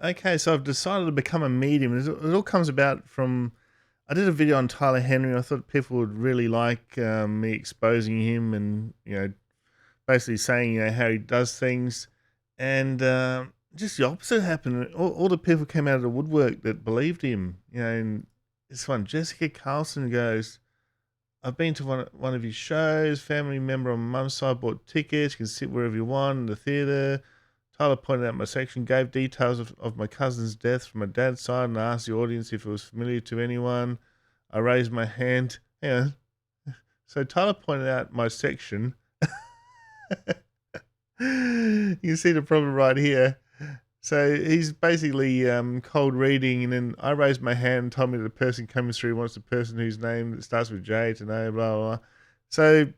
Okay, so I've decided to become a medium. It all comes about from. I did a video on Tyler Henry. I thought people would really like me exposing him and basically saying how he does things, and just the opposite happened. All the people came out of the woodwork that believed him. And this one, Jessica Carlson goes, "I've been to one of his shows. Family member on my mum's side bought tickets. You can sit wherever you want in the theatre." Tyler pointed out my section, gave details of my cousin's death from my dad's side, and asked the audience if it was familiar to anyone. I raised my hand. Hang on. So Tyler pointed out my section. You can see the problem right here. So he's basically cold reading, and then I raised my hand and told me that the person coming through wants the person whose name that starts with J to know, blah, blah, blah. So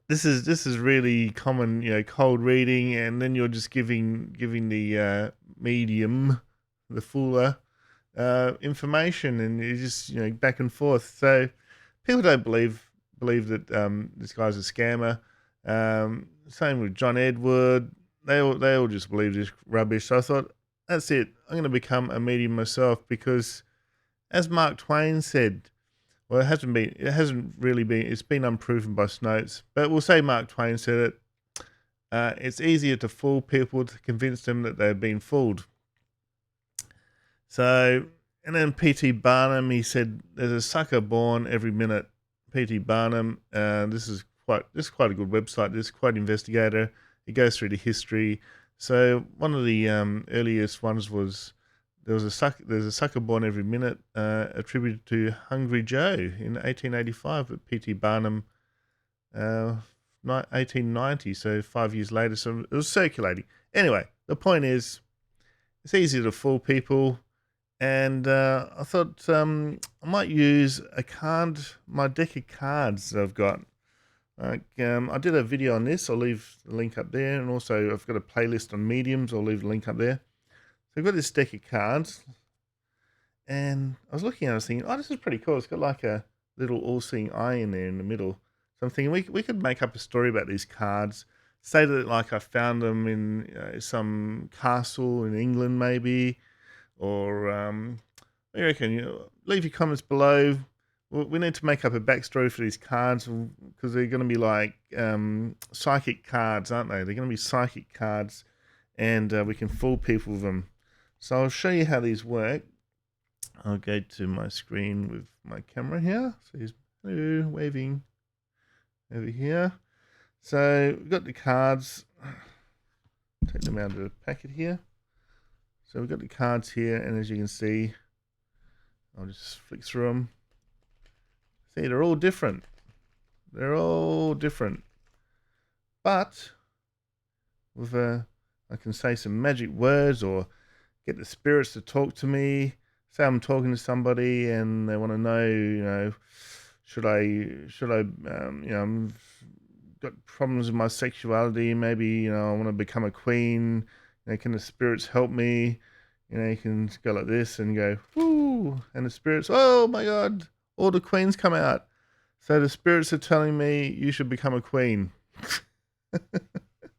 this is really common, cold reading, and then you're just giving the medium, the fooler, information, and you just back and forth. So people don't believe that this guy's a scammer. Same with John Edward. They all just believe this rubbish. So I thought, that's it. I'm going to become a medium myself because, as Mark Twain said, well, it hasn't been. It hasn't really been. It's been unproven by Snopes, but we'll say Mark Twain said it. It's easier to fool people to convince them that they've been fooled. So, and then P.T. Barnum, he said, "There's a sucker born every minute." P.T. Barnum. This is quite a good website. This Quite Investigator. It goes through the history. So one of the earliest ones was there's a sucker born every minute, attributed to Hungry Joe in 1885 at P.T. Barnum, 1890, so 5 years later. So it was circulating. Anyway, the point is, it's easy to fool people, and I thought I might use my deck of cards that I've got. I did a video on this. I'll leave the link up there, and also I've got a playlist on mediums. I'll leave the link up there. So I've got this deck of cards, and I was looking at it, I was thinking, oh, this is pretty cool. It's got like a little all-seeing eye in there in the middle. So I'm thinking we could make up a story about these cards, say that like I found them in some castle in England maybe, or what do you reckon? Leave your comments below. We need to make up a backstory for these cards because they're going to be like psychic cards, aren't they? They're going to be psychic cards, and we can fool people with them. So I'll show you how these work. I'll go to my screen with my camera here. So he's waving over here. So we've got the cards. Take them out of the packet here. So we've got the cards here, and as you can see, I'll just flick through them. See, they're all different. They're all different. But with I can say some magic words or get the spirits to talk to me. Say I'm talking to somebody and they want to know, should I, I'm got problems with my sexuality. Maybe, I want to become a queen. Can the spirits help me? You can go like this and go, whoo, and the spirits, oh my God, all the queens come out. So the spirits are telling me you should become a queen.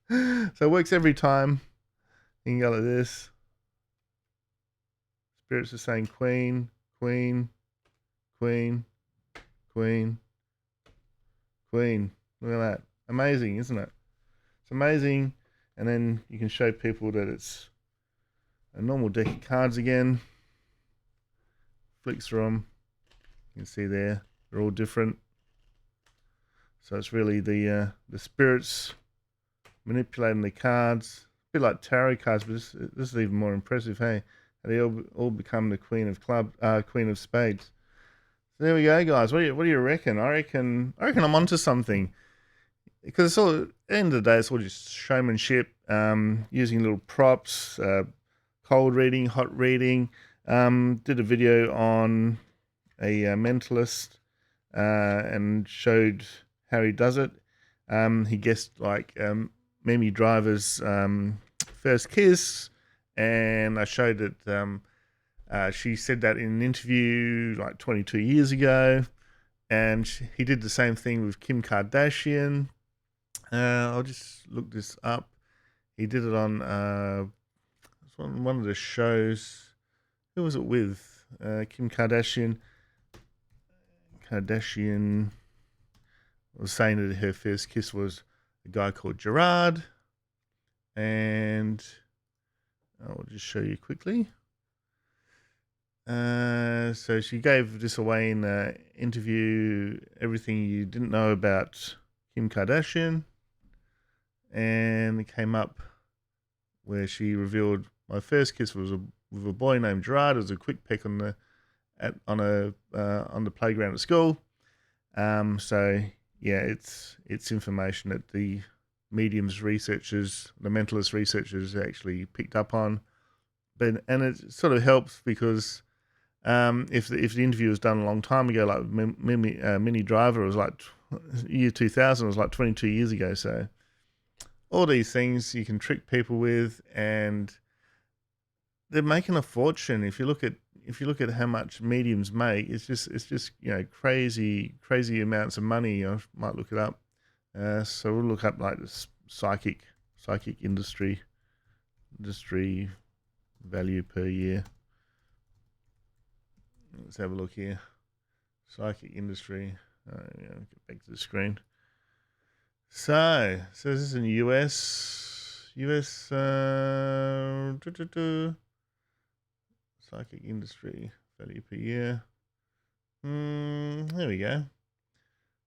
So it works every time. You can go like this. Spirits are saying queen, queen, queen, queen, queen. Look at that. Amazing, isn't it? It's amazing. And then you can show people that it's a normal deck of cards again. Flick through them. You can see there, they're all different. So it's really the spirits manipulating the cards. A bit like tarot cards, but this is even more impressive, hey? They all become the Queen of Spades. So there we go, guys. What do you reckon? I reckon I'm onto something. Because it's all, at the end of the day, it's all just showmanship, using little props, cold reading, hot reading. Did a video on a mentalist and showed how he does it. He guessed like Mimi Driver's first kiss, and I showed that she said that in an interview like 22 years ago, and he did the same thing with Kim Kardashian. I'll just look this up. He did it on It's one of the shows. Who was it with? Kim Kardashian. Kardashian was saying that her first kiss was a guy called Gerard. And I'll just show you quickly. So she gave this away in an interview, everything you didn't know about Kim Kardashian. And it came up where she revealed my first kiss was with a boy named Gerard. It was a quick peck on the playground at school. So yeah, it's information that the mediums researchers, the mentalist researchers actually picked up on. And it sort of helps because if the interview was done a long time ago, like Mini Driver, it was like year 2000, it was like 22 years ago. So all these things you can trick people with, and they're making a fortune. If you look at how much mediums make, it's just crazy amounts of money. I might look it up. So we'll look up like the psychic industry value per year. Let's have a look here. Psychic industry. Get back to the screen. So this is in the US. Psychic industry value per year. There we go.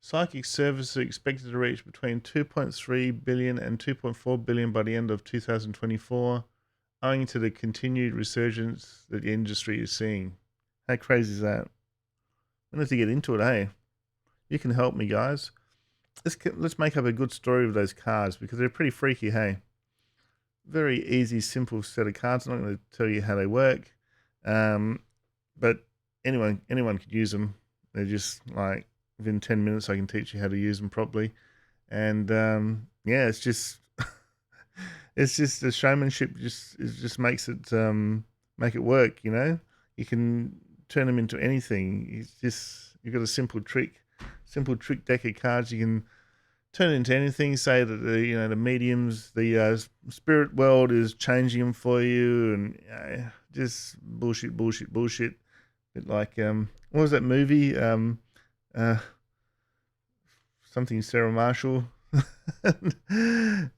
Psychic services are expected to reach between 2.3 billion and 2.4 billion by the end of 2024, owing to the continued resurgence that the industry is seeing. How crazy is that? I'm going to get into it, hey? You can help me, guys. Let's make up a good story with those cards, because they're pretty freaky, hey? Very easy, simple set of cards. I'm not going to tell you how they work, but anyone could use them. They're just like, within 10 minutes I can teach you how to use them properly. And it's just it's just the showmanship just makes it make it work, you know. You can turn them into anything. You've got a simple trick deck of cards. You can turn it into anything. Say that the mediums, the spirit world is changing them for you, and just bullshit. Bit like what was that movie? Something Sarah Marshall. And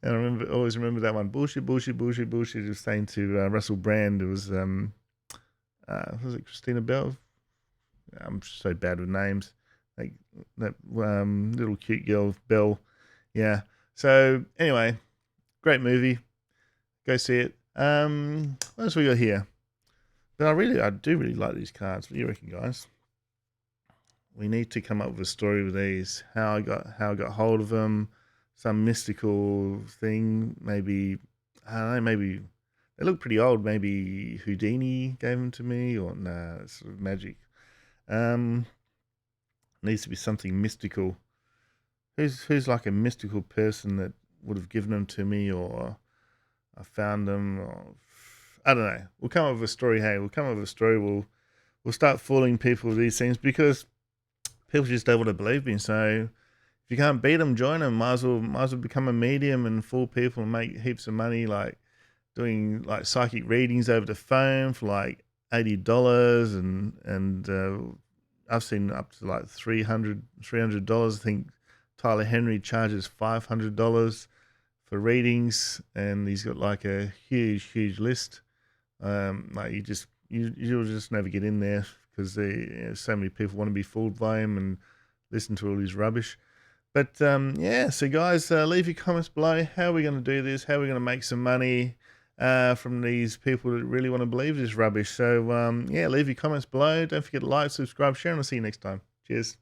I always remember that one. Bullshit. It was saying to Russell Brand. It was it Christina Bell? I'm so bad with names. Like that little cute girl, Belle. Yeah. So anyway, great movie. Go see it. What else we got here? But I do really like these cards. What do you reckon, guys? We need to come up with a story with these. How I got hold of them. Some mystical thing. Maybe, I don't know, maybe they look pretty old. Maybe Houdini gave them to me, or nah, it's sort of magic. Needs to be something mystical. Who's like a mystical person that would have given them to me, or I found them, or I don't know. We'll come up with a story. Hey, we'll come up with a story. We'll start fooling people with these things, because people just don't want to believe me. So if you can't beat them, join them. Might as well become a medium and fool people and make heaps of money, like doing like psychic readings over the phone for like $80, and I've seen up to like $300. I think Tyler Henry charges $500 for readings, and he's got like a huge list. Like you'll just never get in there, because so many people want to be fooled by him and listen to all his rubbish. But so guys, leave your comments below. How are we going to do this? How are we going to make some money from these people that really want to believe this rubbish? So leave your comments below. Don't forget to like, subscribe, share, and I'll see you next time. Cheers.